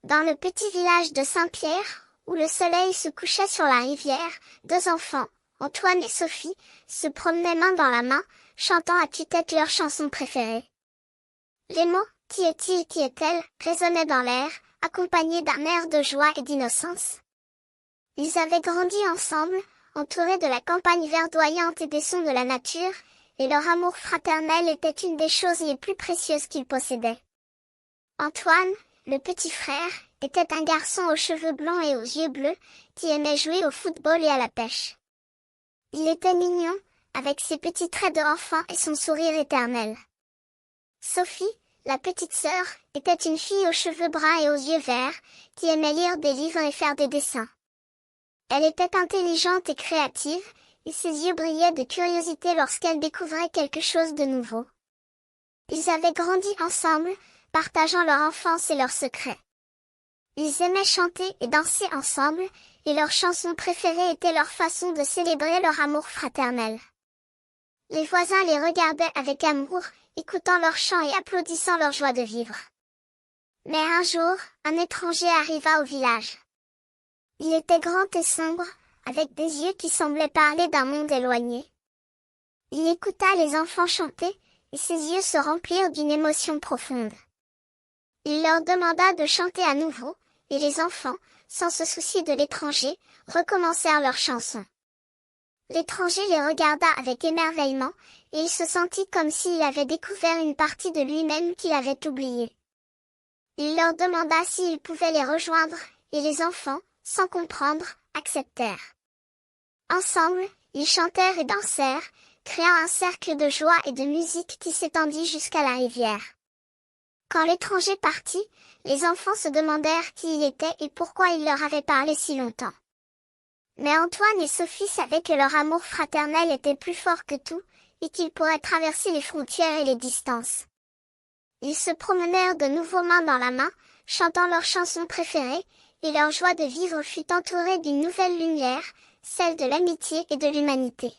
Dans le petit village de Saint-Pierre, où le soleil se couchait sur la rivière, deux enfants, Antoine et Sophie, se promenaient main dans la main, chantant à tue-tête leur chanson préférée. Les mots « Qui est-il, qui est-elle » résonnaient dans l'air, accompagnés d'un air de joie et d'innocence. Ils avaient grandi ensemble, entourés de la campagne verdoyante et des sons de la nature, et leur amour fraternel était une des choses les plus précieuses qu'ils possédaient. Antoine, le petit frère, était un garçon aux cheveux blancs et aux yeux bleus, qui aimait jouer au football et à la pêche. Il était mignon, avec ses petits traits d'enfant et son sourire éternel. Sophie, la petite sœur, était une fille aux cheveux bruns et aux yeux verts, qui aimait lire des livres et faire des dessins. Elle était intelligente et créative, et ses yeux brillaient de curiosité lorsqu'elle découvrait quelque chose de nouveau. Ils avaient grandi ensemble, partageant leur enfance et leurs secrets. Ils aimaient chanter et danser ensemble, et leurs chansons préférées étaient leur façon de célébrer leur amour fraternel. Les voisins les regardaient avec amour, écoutant leurs chants et applaudissant leur joie de vivre. Mais un jour, un étranger arriva au village. Il était grand et sombre, avec des yeux qui semblaient parler d'un monde éloigné. Il écouta les enfants chanter, et ses yeux se remplirent d'une émotion profonde. Il leur demanda de chanter à nouveau, et les enfants, sans se soucier de l'étranger, recommencèrent leurs chansons. L'étranger les regarda avec émerveillement, et il se sentit comme s'il avait découvert une partie de lui-même qu'il avait oubliée. Il leur demanda s'ils pouvaient les rejoindre, et les enfants, sans comprendre, acceptèrent. Ensemble, ils chantèrent et dansèrent, créant un cercle de joie et de musique qui s'étendit jusqu'à la rivière. Quand l'étranger partit, les enfants se demandèrent qui il était et pourquoi il leur avait parlé si longtemps. Mais Antoine et Sophie savaient que leur amour fraternel était plus fort que tout, et qu'ils pourraient traverser les frontières et les distances. Ils se promenèrent de nouveau main dans la main, chantant leurs chansons préférées, et leur joie de vivre fut entourée d'une nouvelle lumière, celle de l'amitié et de l'humanité.